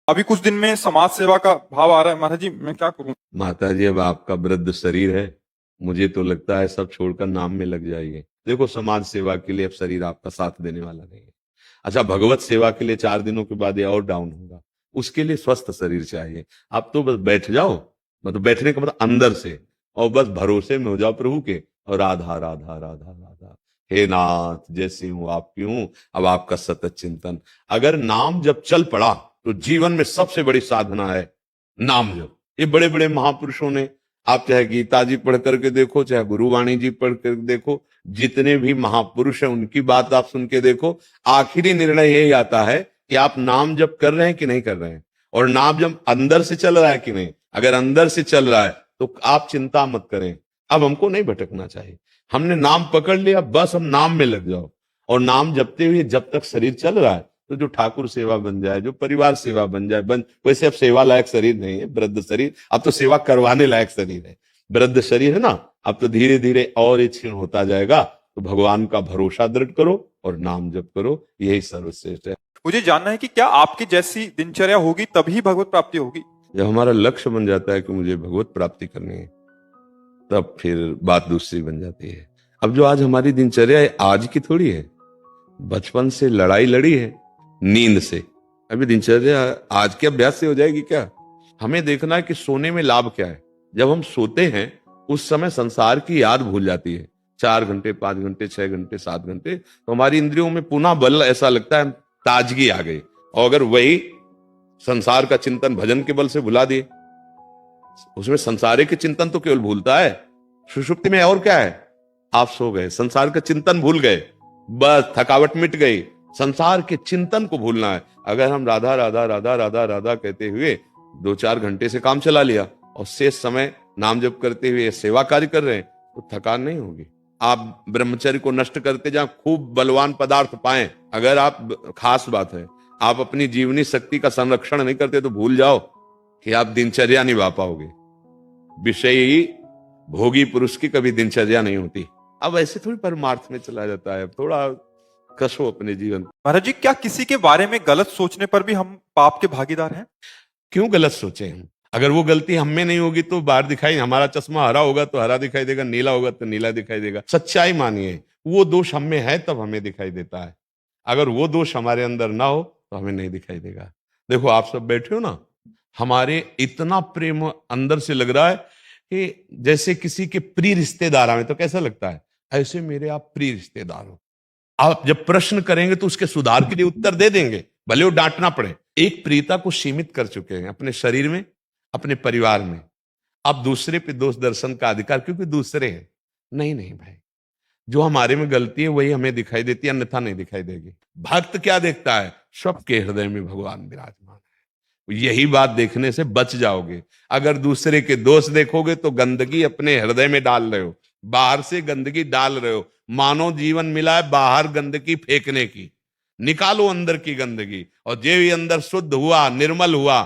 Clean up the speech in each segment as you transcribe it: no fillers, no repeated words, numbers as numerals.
अभी कुछ दिन में समाज सेवा का भाव आ रहा है महाराज जी, मैं क्या करूं? माता जी, अब आपका वृद्ध शरीर है, मुझे तो लगता है सब छोड़कर नाम में लग जाइए। देखो, समाज सेवा के लिए अब शरीर आपका साथ देने वाला नहीं है। अच्छा, भगवत सेवा के लिए 4 दिनों के बाद ये और डाउन होगा, उसके लिए स्वस्थ शरीर चाहिए। आप तो बस बैठ जाओ, मतलब बैठने का मतलब अंदर से, और बस भरोसे में हो जाओ प्रभु के, और राधा राधा राधा राधा, हे नाथ जैसी हूं आपकी हूं। अब आपका सतत चिंतन, अगर नाम जब चल पड़ा तो जीवन में सबसे बड़ी साधना है नाम जप। ये बड़े बड़े महापुरुषों ने, आप चाहे गीता जी पढ़ करके देखो, चाहे गुरुवाणी जी पढ़ कर देखो, जितने भी महापुरुष हैं उनकी बात आप सुन के देखो, आखिरी निर्णय यही आता है कि आप नाम जप कर रहे हैं कि नहीं कर रहे हैं, और नाम जप अंदर से चल रहा है कि नहीं। अगर अंदर से चल रहा है तो आप चिंता मत करें, अब हमको नहीं भटकना चाहिए। हमने नाम पकड़ लिया, बस हम नाम में लग जाओ, और नाम जपते हुए जब तक शरीर चल रहा है तो जो ठाकुर सेवा बन जाए, जो परिवार सेवा बन जाए, वैसे अब सेवा लायक शरीर नहीं है वृद्ध शरीर, अब तो सेवा करवाने लायक शरीर है। वृद्ध शरीर है ना, अब तो धीरे धीरे और ये क्षीण होता जाएगा। तो भगवान का भरोसा दृढ़ करो और नाम जप करो, यही सर्वश्रेष्ठ है। मुझे जानना है कि क्या आपकी जैसी दिनचर्या होगी तभी भगवत प्राप्ति होगी? जब हमारा लक्ष्य बन जाता है कि मुझे भगवत प्राप्ति करनी है, तब फिर बात दूसरी बन जाती है। अब जो आज हमारी दिनचर्या है, आज की थोड़ी है, बचपन से लड़ाई लड़ी है नींद से। अभी दिनचर्या आज के अभ्यास से हो जाएगी क्या? हमें देखना है कि सोने में लाभ क्या है। जब हम सोते हैं उस समय संसार की याद भूल जाती है। 4 घंटे, 5 घंटे, 6 घंटे, 7 घंटे, तो हमारी इंद्रियों में पुनः बल, ऐसा लगता है ताजगी आ गई। और अगर वही संसार का चिंतन भजन के बल से भुला दिए, उसमें संसारिक चिंतन तो केवल भूलता है, सुषुप्ति में और क्या है? आप सो गए, संसार का चिंतन भूल गए, बस थकावट मिट गई। संसार के चिंतन को भूलना है। अगर हम राधा राधा राधा राधा राधा कहते हुए 2-4 घंटे से काम चला लिया और शेष समय नाम जप करते हुए सेवा कार्य कर रहे हैं, तो थकान नहीं होगी। आप ब्रह्मचर्य को नष्ट करते जहां खूब बलवान पदार्थ पाए, अगर आप, खास बात है, आप अपनी जीवनी शक्ति का संरक्षण नहीं करते तो भूल जाओ कि आप दिनचर्या निभा पाओगे। विषयी भोगी पुरुष की कभी दिनचर्या नहीं होती। अब ऐसे थोड़ी परमार्थ में चला जाता है, थोड़ा कसो अपने जीवन। महाराज जी, क्या किसी के बारे में गलत सोचने पर भी हम पाप के भागीदार हैं? क्यों गलत सोचे हम? अगर वो गलती हम में नहीं होगी तो बाहर दिखाई, हमारा चश्मा हरा होगा तो हरा दिखाई देगा, नीला होगा तो नीला दिखाई देगा। सच्चाई मानिए, वो दोष हम में है तब हमें दिखाई देता है। अगर वो दोष हमारे अंदर ना हो तो हमें नहीं दिखाई देगा। देखो, आप सब बैठे हो ना, हमारे इतना प्रेम अंदर से लग रहा है कि जैसे किसी के प्रिय रिश्तेदार आए, तो कैसा लगता है? ऐसे मेरे आप प्रिय रिश्तेदार हो। आप जब प्रश्न करेंगे तो उसके सुधार के लिए उत्तर दे देंगे, भले वो डांटना पड़े। एक प्रियता को सीमित कर चुके हैं अपने शरीर में, अपने परिवार में। अब दूसरे पे दोष दर्शन का अधिकार, क्योंकि दूसरे हैं। नहीं नहीं भाई, जो हमारे में गलती है वही हमें दिखाई देती है, अन्यथा नहीं दिखाई देगी। भक्त क्या देखता है? सबके हृदय में भगवान विराजमान है। यही बात देखने से बच जाओगे। अगर दूसरे के दोष देखोगे तो गंदगी अपने हृदय में डाल रहे हो, बाहर से गंदगी डाल रहे हो। मानव जीवन मिला है बाहर गंदगी फेंकने की, निकालो अंदर की गंदगी, और जो भी अंदर शुद्ध हुआ, निर्मल हुआ,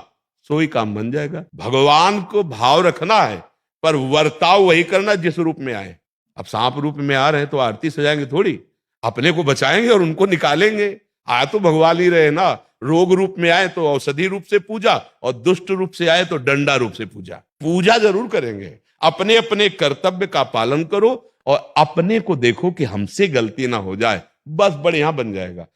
सोई काम बन जाएगा। भगवान को भाव रखना है, पर वर्ताव वही करना जिस रूप में आए। अब सांप रूप में आ रहे हैं तो आरती सजाएंगे थोड़ी, अपने को बचाएंगे और उनको निकालेंगे। आए तो भगवान ही रहे ना। रोग रूप में आए तो औषधि रूप से पूजा, और दुष्ट रूप से आए तो डंडा रूप से पूजा। पूजा जरूर करेंगे, अपने अपने कर्तव्य का पालन करो और अपने को देखो कि हमसे गलती ना हो जाए, बस बढ़िया बन जाएगा।